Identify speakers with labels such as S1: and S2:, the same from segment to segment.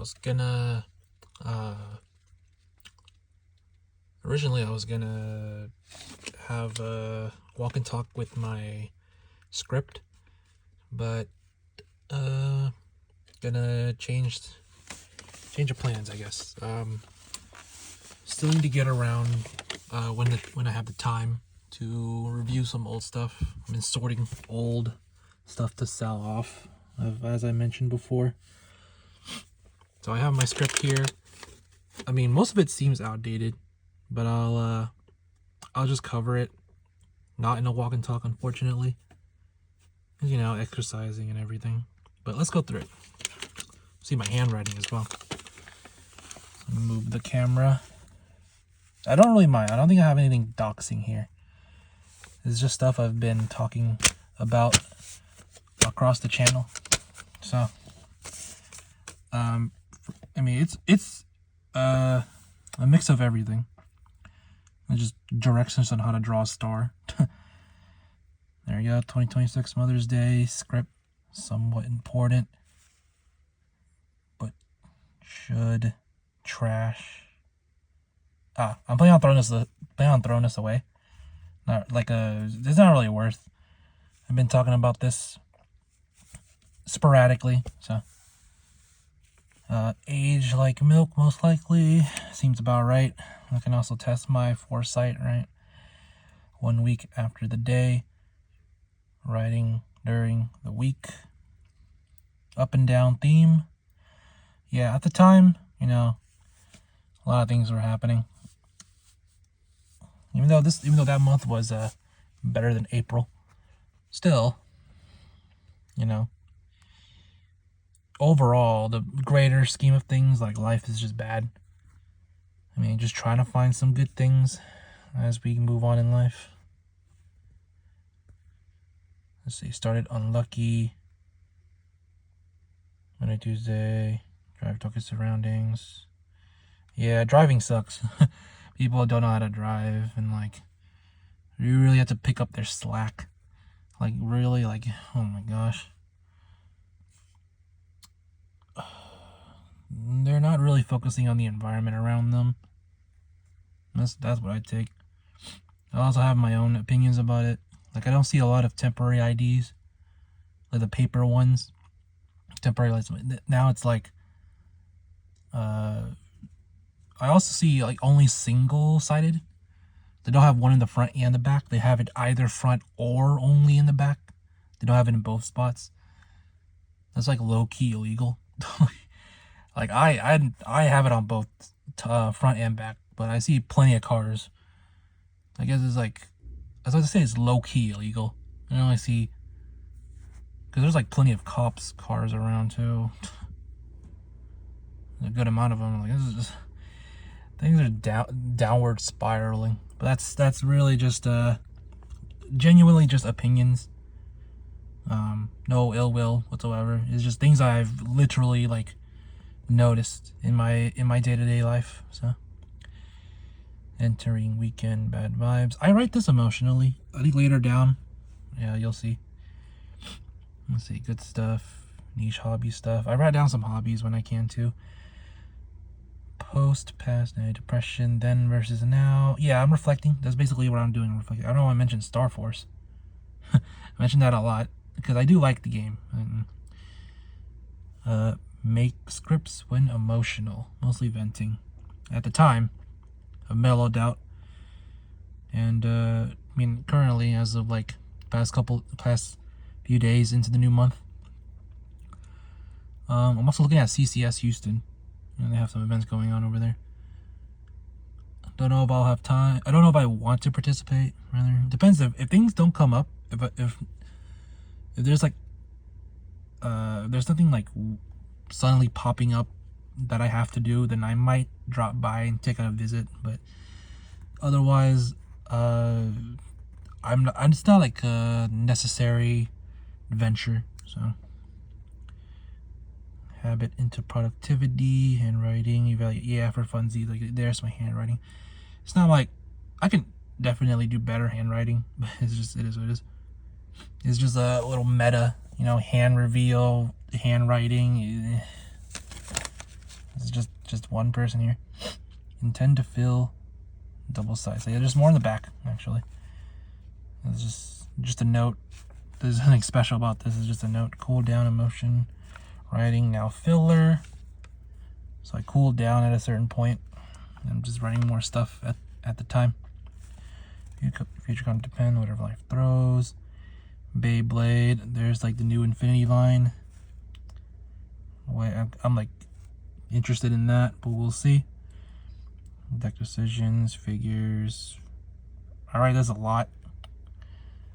S1: was gonna originally I was gonna have a walk and talk with my script, but gonna change of plans, I guess. Still need to get around when I have the time to review some old stuff. I've been sorting old stuff to sell off, as I mentioned before. So I have my script here. I mean, most of it seems outdated, but I'll just cover it. Not in a walk and talk, unfortunately. You know, exercising and everything. But let's go through it. See my handwriting as well. Move the camera. I don't really mind. I don't think I have anything doxing here. It's just stuff I've been talking about across the channel. So, I mean, it's a mix of everything. And just directions on how to draw a star. There you go. 2026 Mother's Day script. Somewhat important, but should trash. I'm planning on throwing this away. Not like it's not really worth. I've been talking about this sporadically, so age like milk, most likely seems about right. I can also test my foresight, right? 1 week after the day, writing during the week, up and down theme. Yeah, at the time, you know, a lot of things were happening. Even though that month was better than April, still, you know, overall, the greater scheme of things, like, life is just bad. I mean, just trying to find some good things as we move on in life. Let's see, started unlucky. Monday, Tuesday, drive, talk your surroundings. Yeah, driving sucks. People don't know how to drive, and like, you really have to pick up their slack. Like, really, like, oh my gosh. They're not really focusing on the environment around them. That's what I take. I also have my own opinions about it. Like, I don't see a lot of temporary IDs, like the paper ones. Temporary license. Now it's like, I also see like only single-sided. They don't have one in the front and the back. They have it either front or only in the back. They don't have it in both spots. That's like low-key illegal. Like, I have it on both front and back, but I see plenty of cars. I guess it's like, I was about to say it's low-key illegal. I only see, because there's like plenty of cops cars around too. A good amount of them. Like, this is just, things are downward spiraling. But that's really just genuinely just opinions. No ill will whatsoever. It's just things I've literally like noticed in my day-to-day life. So, entering weekend, bad vibes. I write this emotionally. I think later down, yeah, you'll see. Let's see, good stuff, niche hobby stuff. I write down some hobbies when I can too. Post, past, depression, then versus now. Yeah, I'm reflecting. That's basically what I'm doing. I'm reflecting. I don't know why I mentioned Star Force. I mentioned that a lot because I do like the game. Make scripts when emotional, mostly venting. At the time, I've mellowed out, and I mean, currently, as of like past few days into the new month, I'm also looking at CCS Houston. You know, they have some events going on over there. Don't know if I'll have time. I don't know if I want to participate. Rather, depends if things don't come up. If there's like there's something like suddenly popping up that I have to do, then I might drop by and take a visit. But otherwise, I'm just not like a necessary venture. So, habit into productivity, handwriting, evaluate. Yeah, for funsies, like, there's my handwriting. It's not like I can definitely do better handwriting, but it is what it is. It's just a little meta, you know, hand reveal, handwriting. just one person here. Intend to fill double size. So yeah, there's more in the back actually. It's just a note. There's nothing special about this. It's just a note. Cool down emotion. Writing now filler. So I cooled down at a certain point. I'm just writing more stuff at the time. Future can depend whatever life throws. Beyblade. There's like the new Infinity line. I'm like interested in that, but we'll see. Deck decisions, figures. Alright, there's a lot.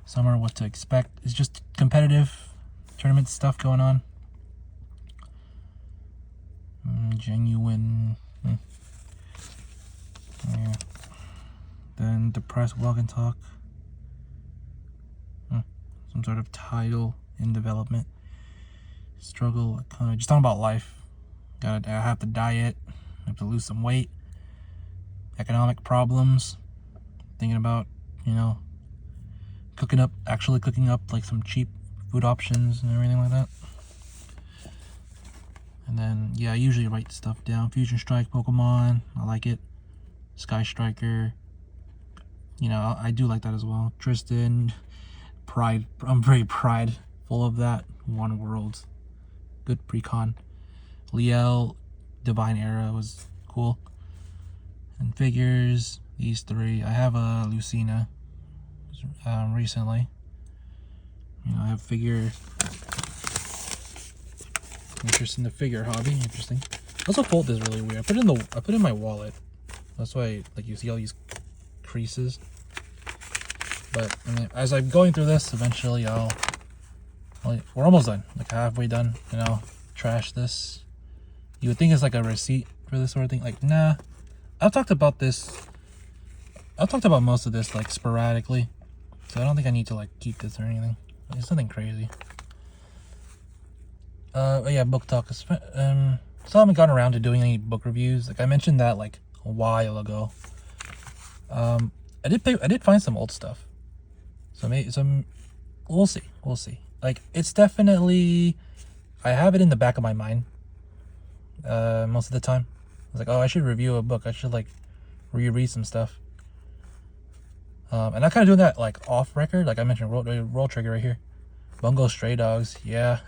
S1: Summer, what to expect. It's just competitive tournament stuff going on. Genuine. Yeah. Then depressed walk and talk. Some sort of title in development. Struggle, kind of just talking about life. I have to diet. I have to lose some weight. Economic problems. Thinking about, actually cooking up like some cheap food options and everything like that. And then, yeah, I usually write stuff down. Fusion Strike, Pokemon, I like it. Sky Striker, I do like that as well. Tristan, Pride, I'm very prideful of that. One World, good precon. Liel, Divine Era was cool. And figures, these three. I have a Lucina recently. I have figure. Interest in the figure hobby. Interesting. Also, fold this really weird. I put it in my wallet. That's why, you see all these creases. But as I'm going through this, eventually we're almost done. Like halfway done, and I'll trash this. You would think it's like a receipt for this sort of thing. Like, nah. I've talked about most of this sporadically, so I don't think I need to keep this or anything. It's nothing crazy. But yeah, book talk. So I haven't gotten around to doing any book reviews. I mentioned that a while ago. I did find some old stuff. So maybe we'll see. It's definitely, I have it in the back of my mind. Most of the time, I was I should review a book. I should reread some stuff. And I kind of doing that off record. Like I mentioned, Roll Trigger right here. Bungo Stray Dogs. Yeah,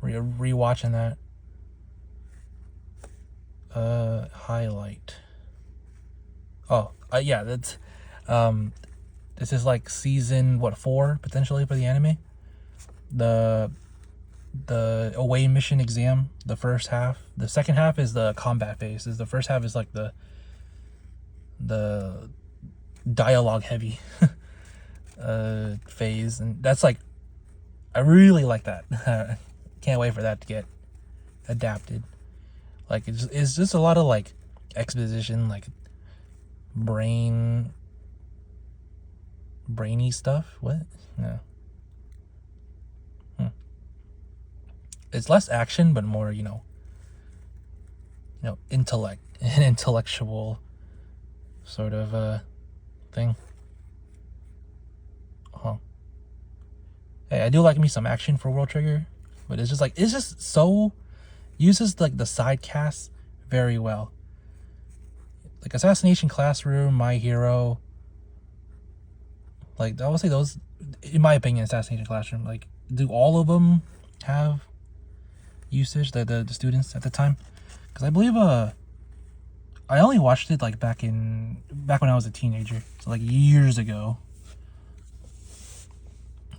S1: rewatching that. Highlight. Oh, yeah, that's this is season 4 potentially for the anime. The away mission exam, the first half. The second half is the combat phase. The first half is the dialogue heavy phase, and that's I really like that. Can't wait for that to get adapted. It's just a lot of exposition, brainy stuff. What? No. It's less action, but more, intellect, an intellectual sort of thing. Hey, I do like me some action for World Trigger, but it's just so uses the side casts very well. Assassination Classroom, My Hero. I would say those, in my opinion, Assassination Classroom. Do all of them have usage, the students at the time? Because I believe I only watched it back when I was a teenager, so years ago.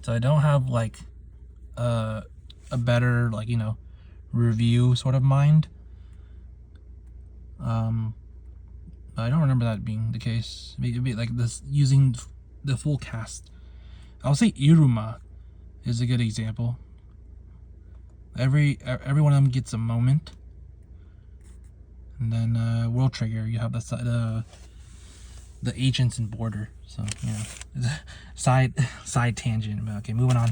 S1: So I don't have a better review sort of mind. I don't remember that being the case. Maybe this using the full cast. I'll say Iruma is a good example. Every one of them gets a moment. And then World Trigger, you have the agents and border. So side tangent. Okay, moving on.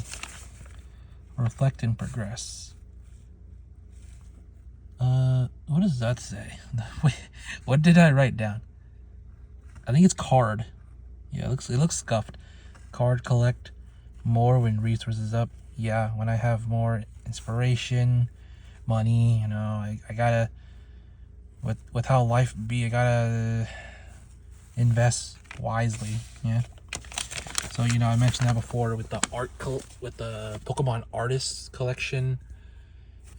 S1: Reflect and progress. What does that say? Wait, what did I write down? I think it's card. Yeah, it looks scuffed. Card collect more when resources up. Yeah, when I have more inspiration, money, I gotta with how life be, I gotta invest wisely. Yeah. So you know, I mentioned that before with the with the Pokemon Artists collection.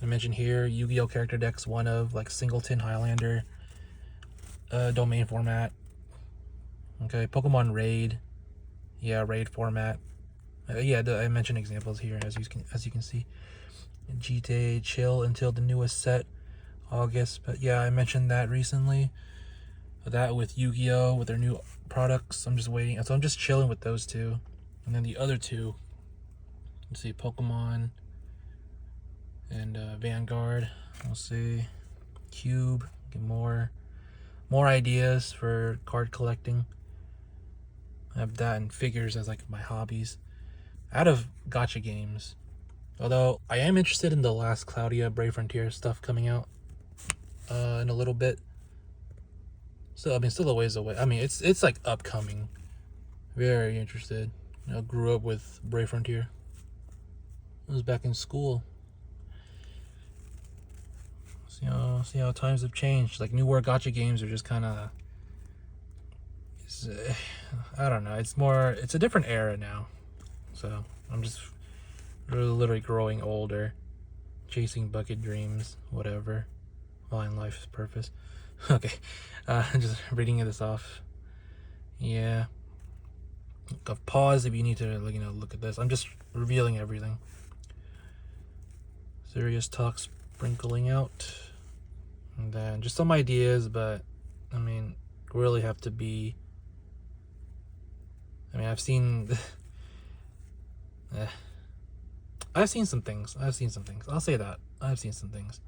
S1: I mentioned here Yu-Gi-Oh character decks, one of like Singleton Highlander, domain format. Okay, Pokemon Raid, yeah, raid format. Yeah, I mentioned examples here as you can see. GTA Chill until the newest set, August. But yeah, I mentioned that recently. That with Yu-Gi-Oh with their new products. I'm just waiting. So I'm just chilling with those two, and then the other two. Let's see, Pokemon and Vanguard. We'll see. Cube. Get more ideas for card collecting. I have that and figures as like my hobbies. Out of gacha games, although I am interested in the last Claudia Brave Frontier stuff coming out in a little bit. So I mean, still a ways away. I mean, it's like upcoming. Very interested. You know, grew up with Brave Frontier. I was back in school. See how times have changed. Like newer gacha games are just kind of. I don't know. It's a different era now. So I'm just literally growing older, chasing bucket dreams, whatever. Find life's purpose. Okay, just reading this off. Yeah, pause if you need to, like, you know, look at this. I'm just revealing everything. Serious talk sprinkling out, and then just some ideas. But I mean, really have to be. I mean, I've seen some things. I'll say that I've seen some things.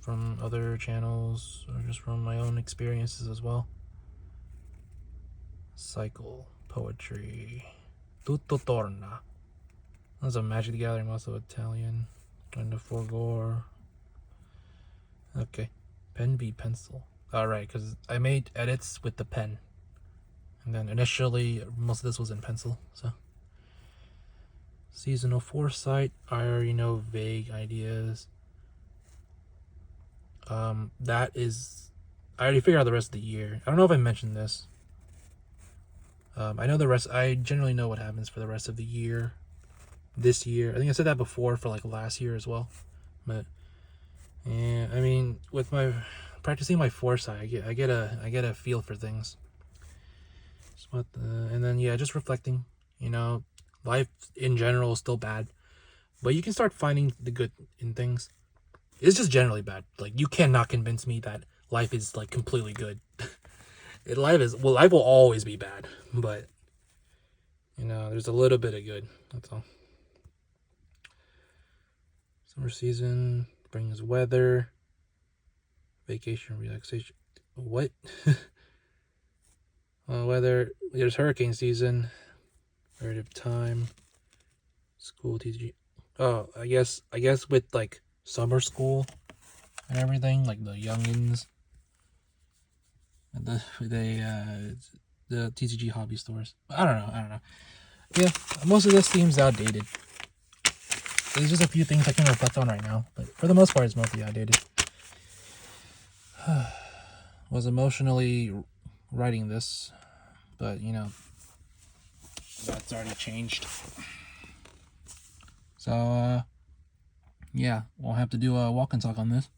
S1: From other channels or just from my own experiences as well. Cycle, poetry, tutto torna. That's a Magic the Gathering, also Italian. Going to Forgore. Okay, pen v pencil. Alright, because I made edits with the pen. And then initially, most of this was in pencil, so. Seasonal foresight. I already know vague ideas. That is, I already figured out the rest of the year. I don't know if I mentioned this. I know the rest. I generally know what happens for the rest of the year. This year, I think I said that before for like last year as well. But yeah, I mean, with my practicing my foresight, I get a feel for things. And then yeah, just reflecting. You know, life in general is still bad, but you can start finding the good in things. It's just generally bad. Like, you cannot convince me that life is like completely good. Life will always be bad, but you know, there's a little bit of good. That's all. Summer season brings weather, vacation, relaxation. What? Weather. There's hurricane season. Narrative time. School TG. Oh, I guess with like summer school and everything, like the youngins, and the TCG hobby stores. I don't know. Yeah, most of this seems outdated. There's just a few things I can reflect on right now, but for the most part, it's mostly outdated. Was emotionally writing this, but you know, that's already changed. So, yeah, we'll have to do a walk and talk on this.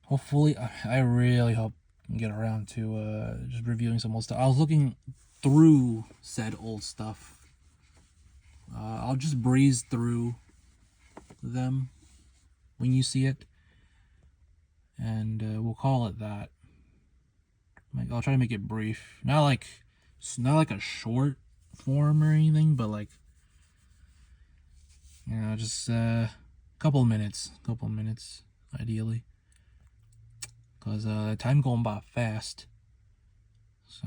S1: Hopefully, I really hope I can get around to just reviewing some old stuff. I was looking through said old stuff. I'll just breeze through them when you see it, and we'll call it that. I'll try to make it brief, not like a short form or anything, but like, you know, just a couple minutes ideally, because time going by fast. So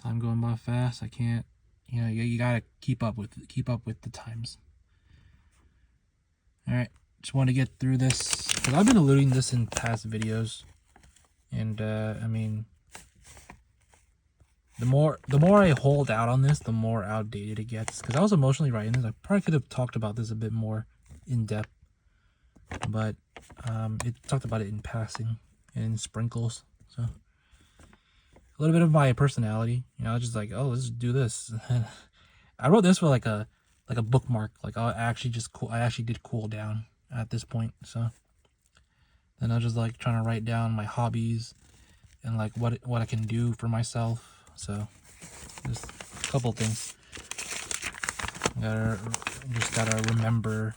S1: time going by fast. I can't. You know, you gotta keep up with the times. All right, just want to get through this because I've been alluding this in past videos, and I mean, the more I hold out on this, the more outdated it gets. Because I was emotionally writing this, I probably could have talked about this a bit more in depth, but it talked about it in passing and in sprinkles. So a little bit of my personality, you know, just like, oh, let's do this. I wrote this for like a bookmark. Like I actually did cool down at this point. So then I was just like trying to write down my hobbies and like what I can do for myself. So just a couple things. Just gotta remember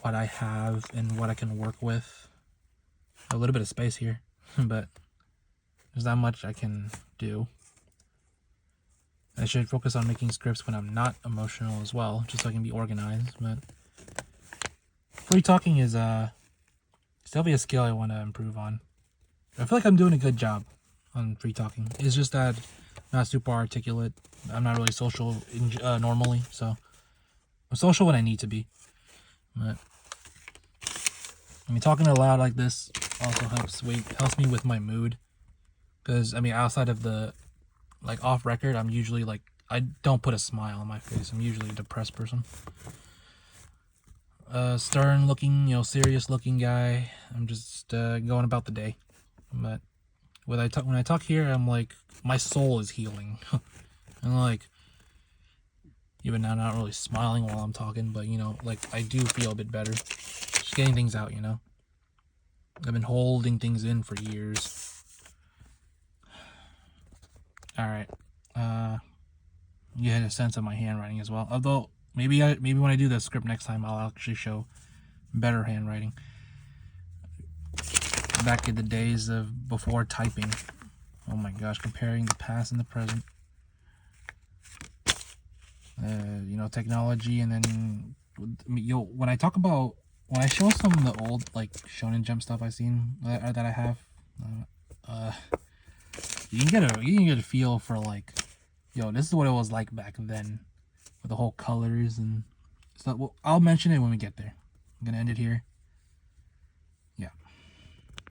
S1: what I have and what I can work with. A little bit of space here, but there's not much I can do. I should focus on making scripts when I'm not emotional as well, just so I can be organized. But free talking is still be a skill I want to improve on. I feel like I'm doing a good job on free talking. It's just that I'm not super articulate. I'm not really social normally, so I'm social when I need to be. But I mean, talking aloud like this also helps me with my mood. Because I mean, outside of the like off record, I'm usually like, I don't put a smile on my face. I'm usually a depressed person. Stern looking, you know, serious looking guy. I'm just going about the day. But when I talk here, I'm like, my soul is healing. And like, even now, not really smiling while I'm talking, but you know, like I do feel a bit better. Just getting things out, you know. I've been holding things in for years. All right. You had a sense of my handwriting as well. Although maybe when I do the script next time, I'll actually show better handwriting. Back in the days of before typing. Oh my gosh, comparing the past and the present. You know, technology, and then when I show some of the old like Shonen Jump stuff I've seen that I have, you can get a feel for like, yo, this is what it was like back then, with the whole colors and stuff. Well, I'll mention it when we get there. I'm gonna end it here.